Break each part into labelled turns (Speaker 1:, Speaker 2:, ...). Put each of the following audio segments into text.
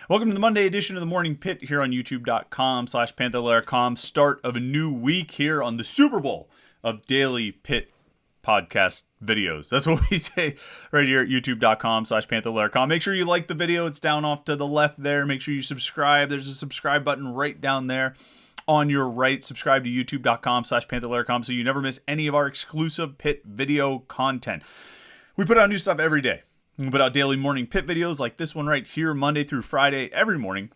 Speaker 1: Welcome to the Monday edition of the Morning Pitt here on youtube.com/Panther-Lair.com. Start of a new week here on the Super Bowl of daily Pitt podcast videos. That's what we say right here at youtube.com/Panther-Lair.com. Make sure you like the video. It's down off to the left there. Make sure you subscribe. There's a subscribe button right down there on your right. Subscribe to youtube.com/Panther-Lair.com so you never miss any of our exclusive Pitt video content. We put out new stuff every day. We put out daily morning Pitt videos like this one right here, Monday through Friday, every morning.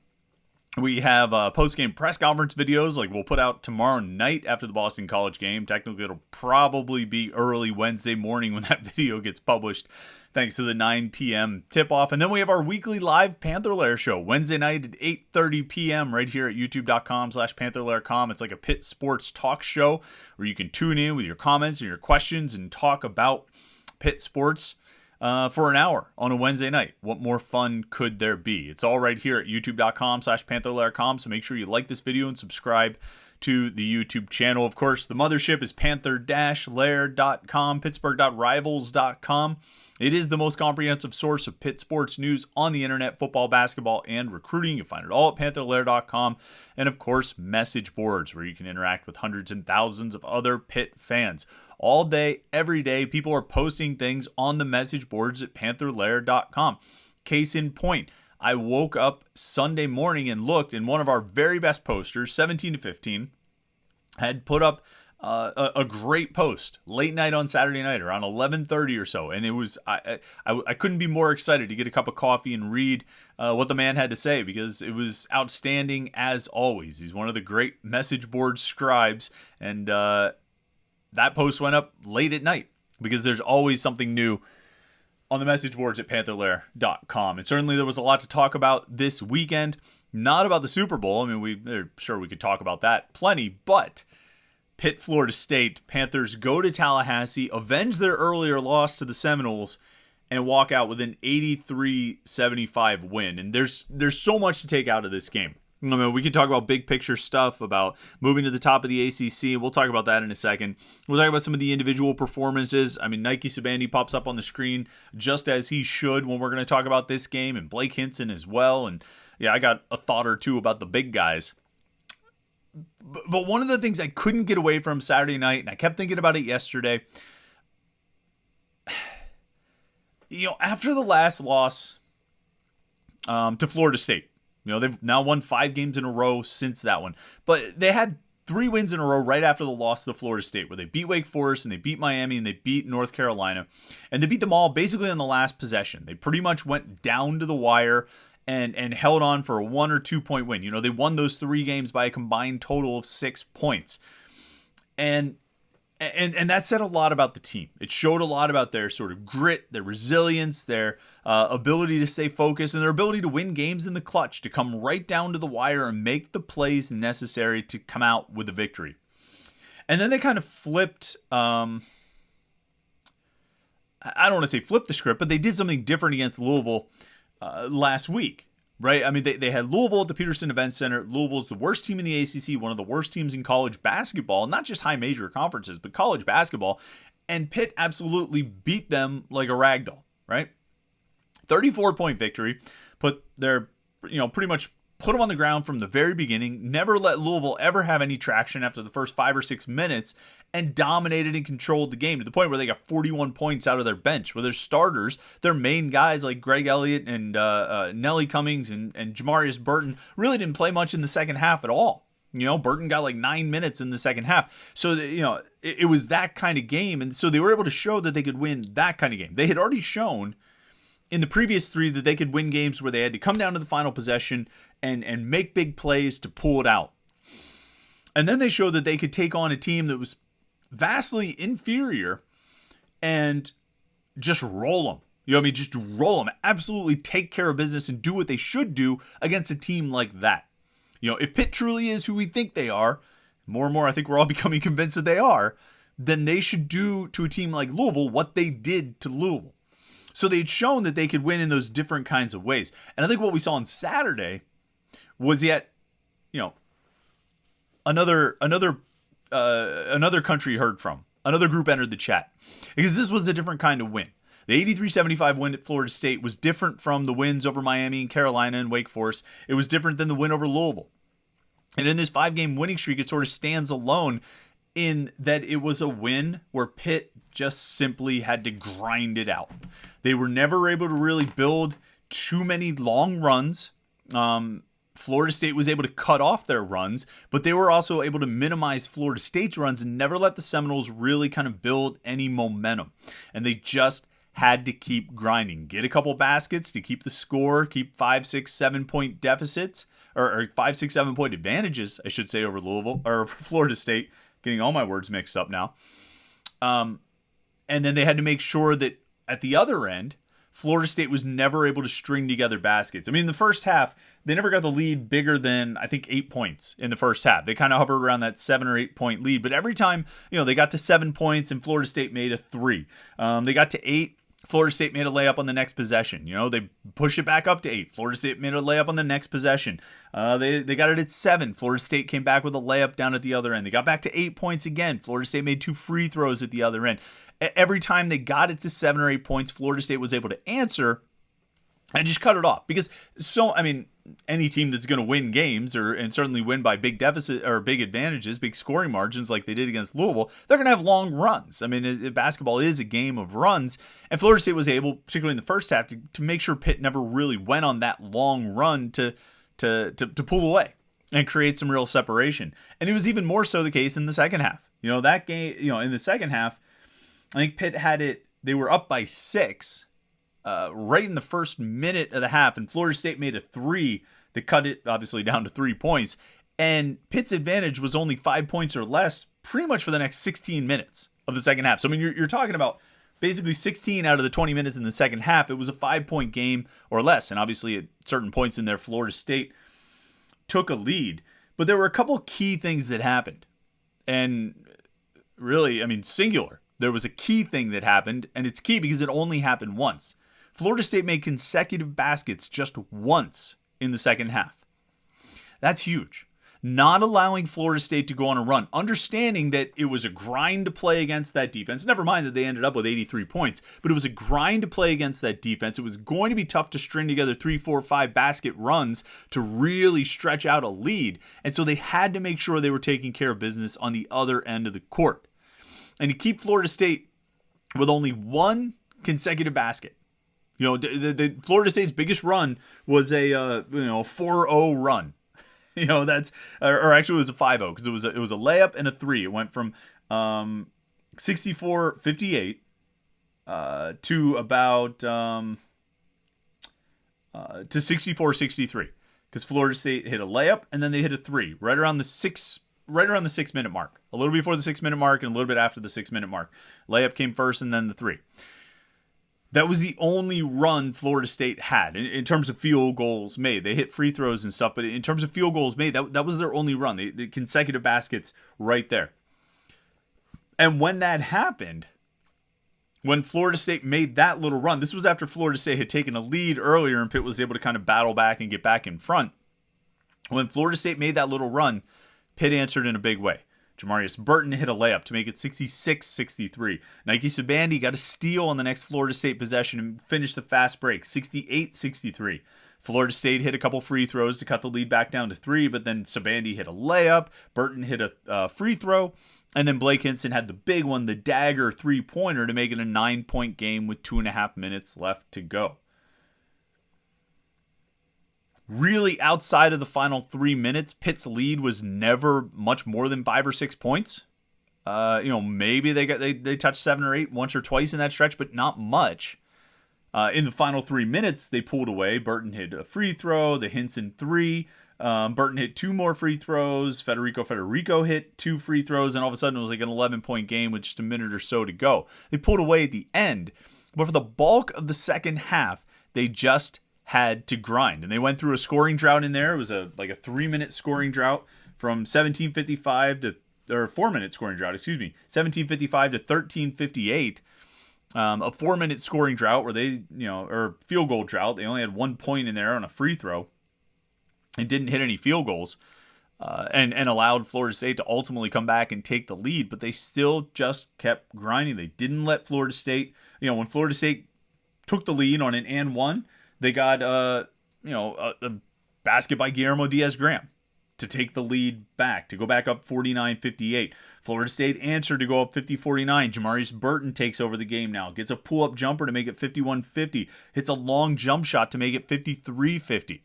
Speaker 1: We have post-game press conference videos like we'll put out tomorrow night after the Boston College game. Technically, it'll probably be early Wednesday morning when that video gets published, thanks to the 9 p.m. tip-off. And then we have our weekly live Panther-Lair show, Wednesday night at 8:30 p.m. right here at youtube.com/Panther-Lair.com. It's like a Pitt sports talk show where you can tune in with your comments and your questions and talk about Pitt sports for an hour on a Wednesday night. What more fun could there be? It's all right here at youtube.com/Panther-Lair.com, so make sure you like this video and subscribe to the YouTube channel. Of course, the mothership is Panther-Lair.com, Pittsburgh.rivals.com. It is the most comprehensive source of Pitt sports news on the internet, football, basketball, and recruiting. You'll find it all at Panther-Lair.com. And of course, message boards where you can interact with hundreds and thousands of other Pitt fans. All day, every day, people are posting things on the message boards at Panther-Lair.com. Case in point, I woke up Sunday morning and looked, and one of our very best posters, 17 to 15, had put up a great post late night on Saturday night around 11:30 or so, and it was I couldn't be more excited to get a cup of coffee and read what the man had to say, because it was outstanding as always. He's one of the great message board scribes, and that post went up late at night because there's always something new on the message boards at Panther-Lair.com. And certainly there was a lot to talk about this weekend. Not about the Super Bowl. I mean, we're sure we could talk about that plenty, but Pitt, Florida State, Panthers go to Tallahassee, avenge their earlier loss to the Seminoles, and walk out with an 83-75 win. And there's so much to take out of this game. I mean, we can talk about big picture stuff, about moving to the top of the ACC. We'll talk about that in a second. We'll talk about some of the individual performances. I mean, Nike Sabandi pops up on the screen just as he should when we're going to talk about this game, and Blake Hinson as well. And yeah, I got a thought or two about the big guys. But one of the things I couldn't get away from Saturday night, and I kept thinking about it yesterday, after the last loss to Florida State, they've now won 5 games in a row since that one. But they had 3 wins in a row right after the loss to Florida State, where they beat Wake Forest and they beat Miami and they beat North Carolina. And they beat them all basically on the last possession. They pretty much went down to the wire and held on for a 1 or 2 point win. They won those 3 games by a combined total of 6 points. And that said a lot about the team. It showed a lot about their sort of grit, their resilience, their ability to stay focused, and their ability to win games in the clutch, to come right down to the wire and make the plays necessary to come out with a victory. And then they kind of flipped, I don't want to say flip the script, but they did something different against Louisville last week. Right? I mean, they had Louisville at the Peterson Event Center. Louisville's the worst team in the ACC, one of the worst teams in college basketball, not just high major conferences, but college basketball. And Pitt absolutely beat them like a ragdoll, right? 34-point victory, put their, pretty much put them on the ground from the very beginning, never let Louisville ever have any traction after the first 5 or 6 minutes, and dominated and controlled the game to the point where they got 41 points out of their bench, where their starters, their main guys like Greg Elliott and Nelly Cummings and Jamarius Burton really didn't play much in the second half at all. Burton got like 9 minutes in the second half. So, it was that kind of game. And so they were able to show that they could win that kind of game. They had already shown in the previous 3 that they could win games where they had to come down to the final possession and make big plays to pull it out. And then they showed that they could take on a team that was vastly inferior and just roll them. Just roll them. Absolutely take care of business and do what they should do against a team like that. If Pitt truly is who we think they are, more and more I think we're all becoming convinced that they are, then they should do to a team like Louisville what they did to Louisville. So they'd shown that they could win in those different kinds of ways. And I think what we saw on Saturday was yet, another country heard from. Another group entered the chat. Because this was a different kind of win. The 83-75 win at Florida State was different from the wins over Miami and Carolina and Wake Forest. It was different than the win over Louisville. And in this 5-game winning streak, it sort of stands alone in that it was a win where Pitt just simply had to grind it out. They were never able to really build too many long runs. Florida State was able to cut off their runs, but they were also able to minimize Florida State's runs and never let the Seminoles really kind of build any momentum. And they just had to keep grinding, get a couple baskets to keep the score, keep 5, 6, 7 point deficits, or 5, 6, 7 point advantages, I should say, over Louisville or Florida State. Getting all my words mixed up now. And then they had to make sure that at the other end, Florida State was never able to string together baskets. I mean, in the first half, they never got the lead bigger than, I think, 8 points in the first half. They kind of hovered around that 7 or 8 point lead. But every time, they got to 7 points and Florida State made a 3. They got to 8. Florida State made a layup on the next possession. They push it back up to 8. Florida State made a layup on the next possession. They got it at 7. Florida State came back with a layup down at the other end. They got back to 8 points again. Florida State made 2 free throws at the other end. Every time they got it to 7 or 8 points, Florida State was able to answer and just cut it off. Because any team that's going to win games and certainly win by big deficit or big advantages, big scoring margins like they did against Louisville, they're going to have long runs. Basketball is a game of runs, and Florida State was able, particularly in the first half, to make sure Pitt never really went on that long run to pull away and create some real separation. And it was even more so the case in the second half. That game, in the second half, I think Pitt had it. They were up by 6. Right in the first minute of the half, and Florida State made a 3 that cut it obviously down to 3 points. And Pitt's advantage was only 5 points or less pretty much for the next 16 minutes of the second half. So, you're talking about basically 16 out of the 20 minutes in the second half. It was a 5-point game or less. And obviously at certain points in there, Florida State took a lead. But there were a couple key things that happened. And really, singular. There was a key thing that happened, and it's key because it only happened once. Florida State made consecutive baskets just once in the second half. That's huge. Not allowing Florida State to go on a run, understanding that it was a grind to play against that defense. Never mind that they ended up with 83 points, but it was a grind to play against that defense. It was going to be tough to string together 3, 4, 5 basket runs to really stretch out a lead. And so they had to make sure they were taking care of business on the other end of the court. And to keep Florida State with only one consecutive basket. The Florida State's biggest run was a 4-0 run. That's or actually it was a 5-0 because it was a layup and a 3. It went from 64-58 to about to 64-63 because Florida State hit a layup and then they hit a 3 right around the 6-minute mark, a little before the 6-minute mark and a little bit after the 6-minute mark. Layup came first and then the 3. That was the only run Florida State had in terms of field goals made. They hit free throws and stuff, but in terms of field goals made, that was their only run. The consecutive baskets right there. And when that happened, when Florida State made that little run, this was after Florida State had taken a lead earlier and Pitt was able to kind of battle back and get back in front. When Florida State made that little run, Pitt answered in a big way. Jamarius Burton hit a layup to make it 66-63. Nike Sabandi got a steal on the next Florida State possession and finished the fast break, 68-63. Florida State hit a couple free throws to cut the lead back down to 3, but then Sabandi hit a layup, Burton hit a free throw, and then Blake Hinson had the big one, the dagger 3-pointer, to make it a 9-point game with 2.5 minutes left to go. Really, outside of the final 3 minutes, Pitt's lead was never much more than 5 or 6 points. Maybe they touched 7 or 8 once or twice in that stretch, but not much. In the final 3 minutes, they pulled away. Burton hit a free throw, the Hinson 3. Burton hit 2 more free throws. Federico hit 2 free throws, and all of a sudden it was like an 11-point game with just a minute or so to go. They pulled away at the end, but for the bulk of the second half, they just had to grind. And they went through a scoring drought in there. It was a 3-minute scoring drought from 17:55 to, or 4-minute scoring drought, 17:55 to 13:58. A 4-minute scoring drought where they, or field goal drought. They only had 1 point in there on a free throw and didn't hit any field goals. And allowed Florida State to ultimately come back and take the lead, but they still just kept grinding. They didn't let Florida State, when Florida State took the lead on an and one. They got a basket by Guillermo Diaz-Graham to take the lead back, to go back up 49-58. Florida State answered to go up 50-49. Jamarius Burton takes over the game now. Gets a pull-up jumper to make it 51-50. Hits a long jump shot to make it 53-50.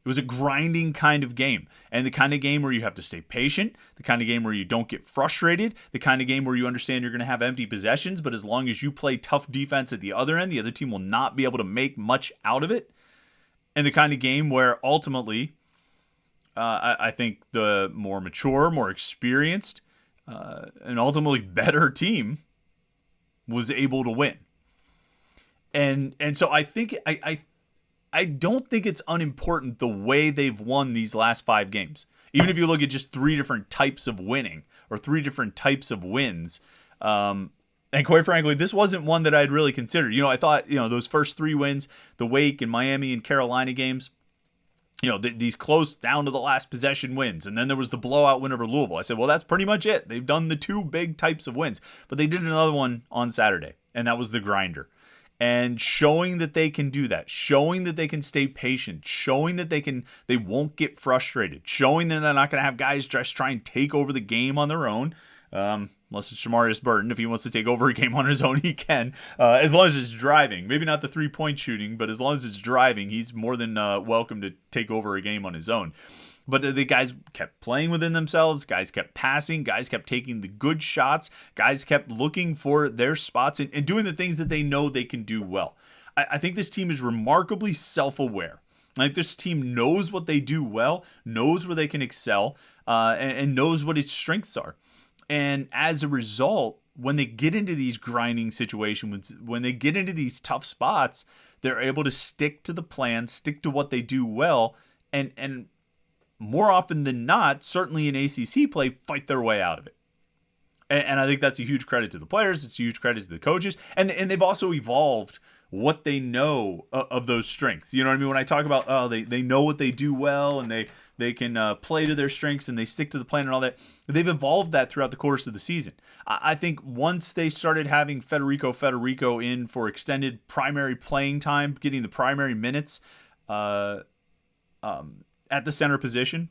Speaker 1: It was a grinding kind of game, and the kind of game where you have to stay patient, the kind of game where you don't get frustrated, the kind of game where you understand you're going to have empty possessions, but as long as you play tough defense at the other end, the other team will not be able to make much out of it. And the kind of game where ultimately, I think the more mature, more experienced, and ultimately better team was able to win. And so I think I don't think it's unimportant the way they've won these last 5 games. Even if you look at just 3 different types of winning or 3 different types of wins. And quite frankly, this wasn't one that I'd really considered. I thought, those first 3 wins, the Wake and Miami and Carolina games, these close down to the last possession wins. And then there was the blowout win over Louisville. I said, well, that's pretty much it. They've done the 2 big types of wins. But they did another one on Saturday, and that was the grinder. And showing that they can do that, showing that they can stay patient, showing that they won't get frustrated, showing that they're not going to have guys just try and take over the game on their own. Unless it's Jamarius Burton. If he wants to take over a game on his own, he can. As long as it's driving. Maybe not the 3-point shooting, but as long as it's driving, he's more than welcome to take over a game on his own. But the guys kept playing within themselves. Guys kept passing. Guys kept taking the good shots. Guys kept looking for their spots and doing the things that they know they can do well. I think this team is remarkably self-aware. I think this team knows what they do well, knows where they can excel, and knows what its strengths are. And as a result, when they get into these grinding situations, when they get into these tough spots, they're able to stick to the plan, stick to what they do well, and more often than not, certainly in ACC play, fight their way out of it. And I think that's a huge credit to the players. It's a huge credit to the coaches. And they've also evolved what they know of those strengths. You know what I mean? When I talk about, they know what they do well and they can play to their strengths and they stick to the plan and all that. They've evolved that throughout the course of the season. I think once they started having Federico in for extended primary playing time, getting the primary minutes at the center position,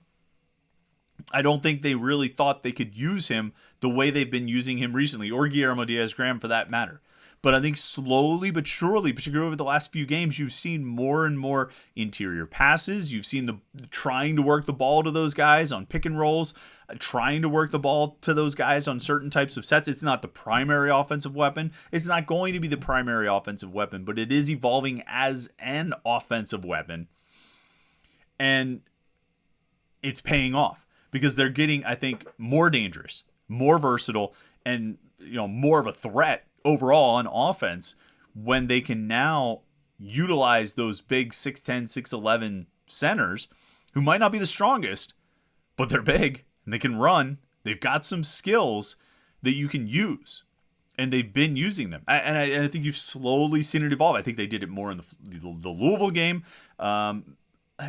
Speaker 1: I don't think they really thought they could use him the way they've been using him recently, or Guillermo Diaz-Graham for that matter. But I think slowly but surely, particularly over the last few games, you've seen more and more interior passes. You've seen the trying to work the ball to those guys on pick and rolls, trying to work the ball to those guys on certain types of sets. It's not the primary offensive weapon. It's not going to be the primary offensive weapon, but it is evolving as an offensive weapon. And it's paying off because they're getting, I think, more dangerous, more versatile, and more of a threat overall on offense when they can now utilize those big 6'10", 6'11" centers who might not be the strongest, but they're big and they can run. They've got some skills that you can use, and they've been using them. And I think you've slowly seen it evolve. I think they did it more in the Louisville game.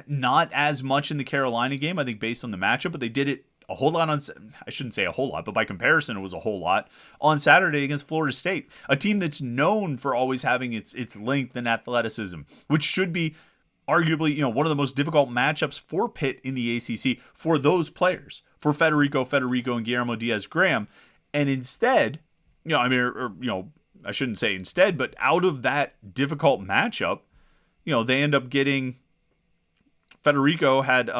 Speaker 1: Not as much in the Carolina game, I think, based on the matchup, but they did it a whole lot on, I shouldn't say a whole lot, but by comparison, it was a whole lot on Saturday against Florida State, a team that's known for always having its length and athleticism, which should be arguably, one of the most difficult matchups for Pitt in the ACC for those players, for Federico, and Guillermo Diaz-Graham. And instead, I shouldn't say instead, but out of that difficult matchup, they end up getting, Federico had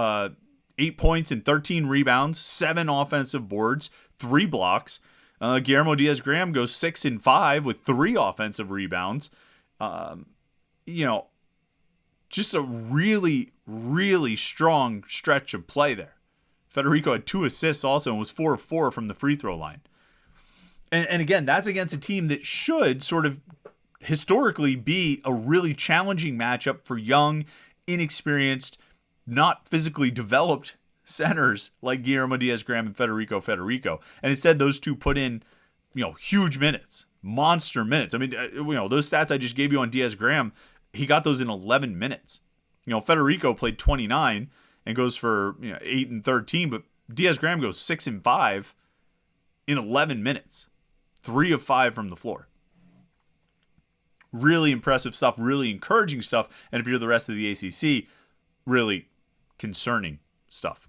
Speaker 1: 8 points and 13 rebounds, 7 offensive boards, 3 blocks. Guillermo Diaz-Graham goes 6 and 5 with 3 offensive rebounds. Just a really, really strong stretch of play there. Federico had 2 assists also and was 4 of 4 from the free throw line. And again, that's against a team that should sort of historically be a really challenging matchup for young, inexperienced, not physically developed centers like Guillermo Diaz-Graham and Federico. And instead, those two put in, huge minutes, monster minutes. I mean, those stats I just gave you on Diaz-Graham, he got those in 11 minutes. Federico played 29 and goes for 8 and 13, but Diaz-Graham goes 6 and 5 in 11 minutes, 3 of 5 from the floor. really impressive stuff, really encouraging stuff. And if you're the rest of the ACC, really concerning stuff.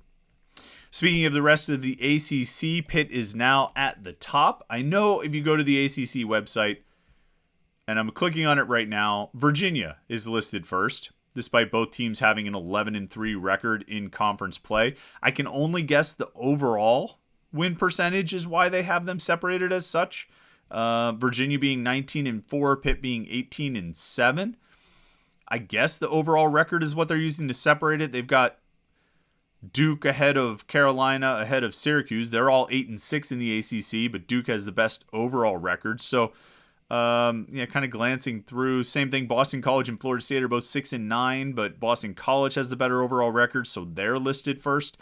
Speaker 1: Speaking of the rest of the ACC, Pitt is now at the top. I know if you go to the ACC website, and I'm clicking on it right now, Virginia is listed first, despite both teams having an 11-3 record in conference play. I can only guess the overall win percentage is why they have them separated as such. Virginia being 19-4, Pitt being 18-7. I guess the overall record is what they're using to separate it. They've got Duke ahead of Carolina, ahead of Syracuse. They're all 8-6 in the ACC, but Duke has the best overall record. So, kind of glancing through, same thing. Boston College and Florida State are both 6-9, but Boston College has the better overall record, so they're listed first.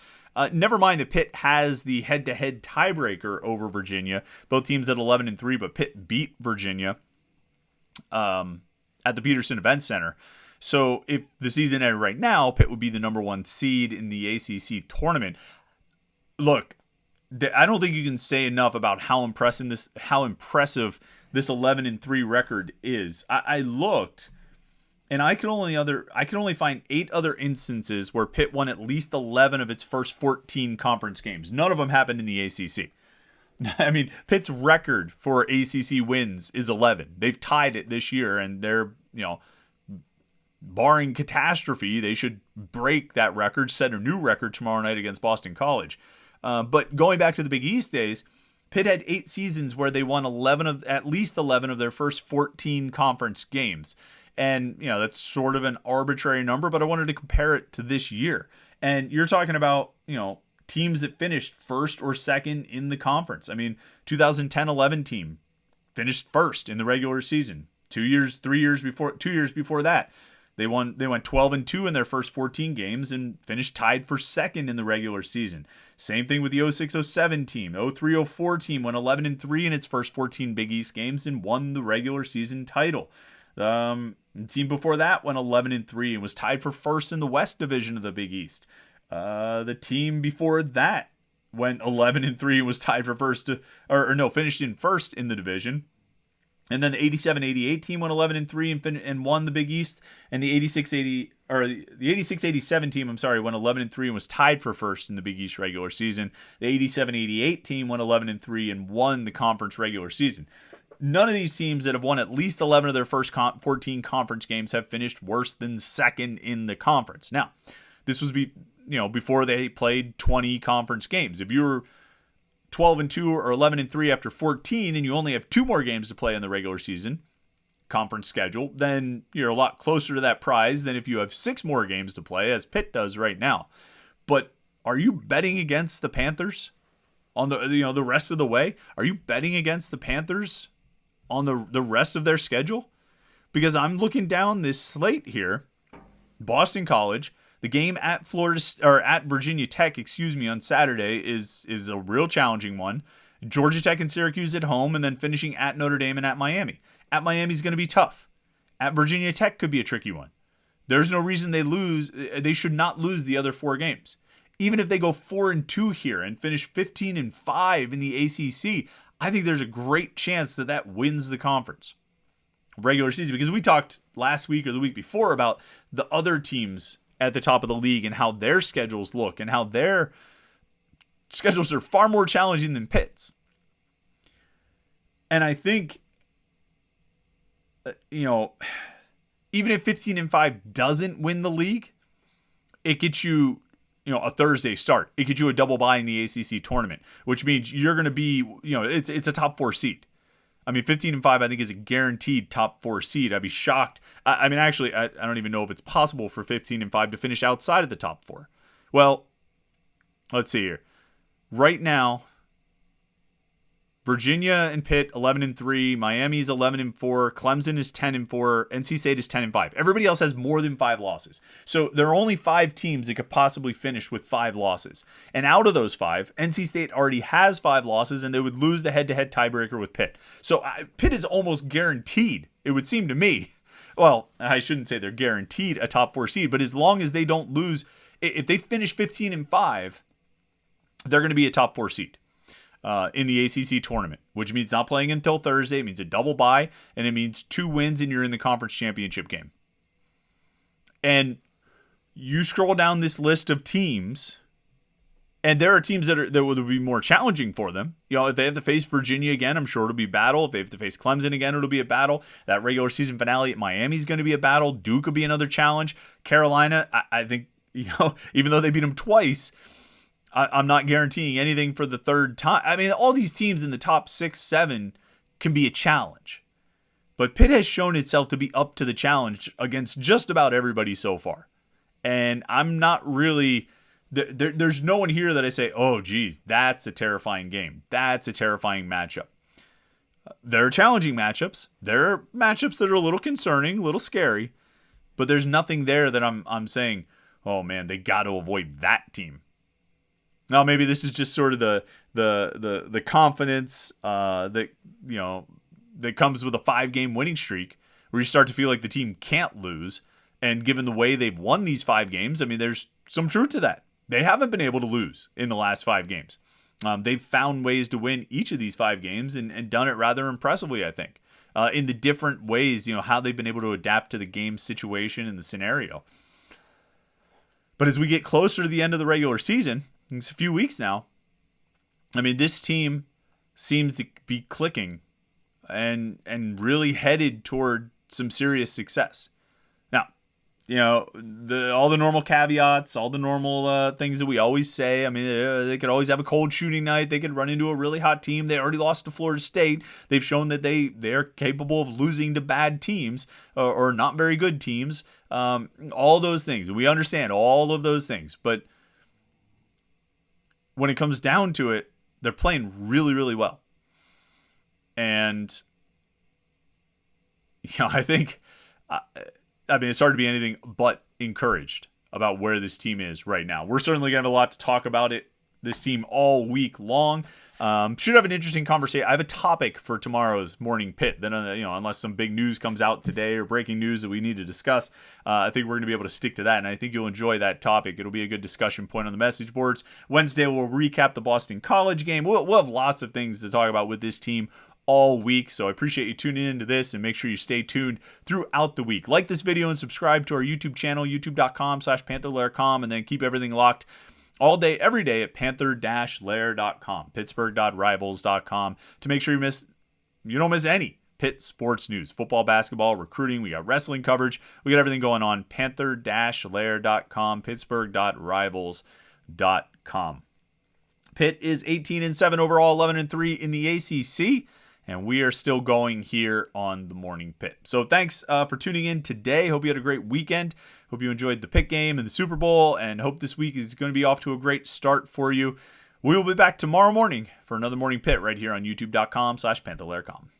Speaker 1: Never mind that Pitt has the head-to-head tiebreaker over Virginia. Both teams at 11-3, but Pitt beat Virginia at the Peterson Event Center. So if the season ended right now, Pitt would be the number 1 seed in the ACC tournament. Look, I don't think you can say enough about how impressive this 11-3 record is. I looked, and I could only find 8 other instances where Pitt won at least 11 of its first 14 conference games. None of them happened in the ACC. I mean, Pitt's record for ACC wins is 11. They've tied it this year, and they're, barring catastrophe, they should break that record, set a new record tomorrow night against Boston College. But going back to the Big East days, Pitt had 8 seasons where they won at least 11 of their first 14 conference games. And, that's sort of an arbitrary number, but I wanted to compare it to this year. And you're talking about, teams that finished first or second in the conference. I mean, 2010-11 team finished first in the regular season. 2 years before that, they went 12-2 in their first 14 games and finished tied for second in the regular season. Same thing with the 06-07 team. 03-04 team went 11-3 in its first 14 Big East games and won the regular season title. The team before that went 11-3 and was tied for first in the West Division of the Big East. The team before that went 11-3 and was tied for first, finished in first in the division. And then the 87-88 team went 11-3 and won the Big East. And the 86-87 team, went 11-3 and was tied for first in the Big East regular season. The 87-88 team went 11-3 and won the conference regular season. None of these teams that have won at least 11 of their first 14 conference games have finished worse than second in the conference. Now, this was before they played 20 conference games. If you were 12-2 or 11-3 after 14 and you only have 2 more games to play in the regular season conference schedule, then you're a lot closer to that prize than if you have 6 more games to play, as Pitt does right now. But are you betting against the Panthers on the rest of the way? Are you betting against the Panthers on the rest of their schedule? Because I'm looking down this slate here. Boston College, the game at Virginia Tech, on Saturday is a real challenging one. Georgia Tech and Syracuse at home, and then finishing at Notre Dame and at Miami. At Miami is going to be tough. At Virginia Tech could be a tricky one. There's no reason they should not lose the other 4 games. Even if they go 4-2 here and finish 15-5 in the ACC, I think there's a great chance that wins the conference regular season, because we talked last week or the week before about the other teams at the top of the league and how their schedules look and how their schedules are far more challenging than Pitt's. And I think, even if 15-5 doesn't win the league, it gets you, a Thursday start. It gets you a double bye in the ACC tournament, which means you're going to be, it's a top 4 seed. I mean, 15-5, I think, is a guaranteed top 4 seed. I'd be shocked. I don't even know if it's possible for 15-5 to finish outside of the top 4. Well, let's see here. Right now, Virginia and Pitt 11-3, Miami's 11-4, Clemson is 10-4, NC State is 10-5. Everybody else has more than 5 losses. So there are only 5 teams that could possibly finish with 5 losses. And out of those 5, NC State already has 5 losses, and they would lose the head-to-head tiebreaker with Pitt. So Pitt is almost guaranteed, it would seem to me. Well, I shouldn't say they're guaranteed a top 4 seed, but as long as they don't lose, if they finish 15-5, they're going to be a top 4 seed. in the ACC tournament, which means not playing until Thursday. It means a double bye, and it means 2 wins and you're in the conference championship game. And you scroll down this list of teams, and there are teams that will be more challenging for them. If they have to face Virginia again, I'm sure it'll be a battle. If they have to face Clemson again, it'll be a battle. That regular season finale at Miami is going to be a battle. Duke will be another challenge. Carolina, I think, even though they beat them twice, I'm not guaranteeing anything for the third time. I mean, all these teams in the top 6, 7 can be a challenge. But Pitt has shown itself to be up to the challenge against just about everybody so far. And I'm not really... There's no one here that I say, oh, geez, that's a terrifying game. That's a terrifying matchup. There are challenging matchups. There are matchups that are a little concerning, a little scary. But there's nothing there that I'm saying, oh, man, they got to avoid that team. Now, maybe this is just sort of the confidence that comes with a 5-game winning streak, where you start to feel like the team can't lose. And given the way they've won these 5 games, I mean, there's some truth to that. They haven't been able to lose in the last 5 games. They've found ways to win each of these 5 games and done it rather impressively, I think, in the different ways, how they've been able to adapt to the game situation and the scenario. But as we get closer to the end of the regular season, it's a few weeks now, I mean, this team seems to be clicking and really headed toward some serious success. Now, all the normal caveats, all the normal things that we always say. I mean, they could always have a cold shooting night. They could run into a really hot team. They already lost to Florida State. They've shown that they're capable of losing to bad teams or not very good teams. All those things. We understand all of those things. But when it comes down to it, they're playing really, really well. And, I think... it's hard to be anything but encouraged about where this team is right now. We're certainly going to have a lot to talk about this team all week long. Should have an interesting conversation. I have a topic for tomorrow's Morning Pitt. Then, unless some big news comes out today or breaking news that we need to discuss, I think we're going to be able to stick to that, and I think you'll enjoy that topic. It'll be a good discussion point on the message boards. Wednesday, we'll recap the Boston College game. We'll have lots of things to talk about with this team all week. So I appreciate you tuning into this, and make sure you stay tuned throughout the week. Like this video and subscribe to our YouTube channel, youtube.com/Panther-Lair.com, and then keep everything locked all day, every day at Panther-Lair.com, Pittsburgh.rivals.com, to make sure you don't miss any Pitt sports news, football, basketball, recruiting. We got wrestling coverage. We got everything going on. Panther-Lair.com, Pittsburgh.rivals.com. Pitt is 18-7 overall, 11-3 in the ACC. And we are still going here on the Morning Pitt. So thanks for tuning in today. Hope you had a great weekend. Hope you enjoyed the Pitt game and the Super Bowl. And hope this week is going to be off to a great start for you. We will be back tomorrow morning for another Morning Pitt right here on youtube.com/Panther-Lair.com.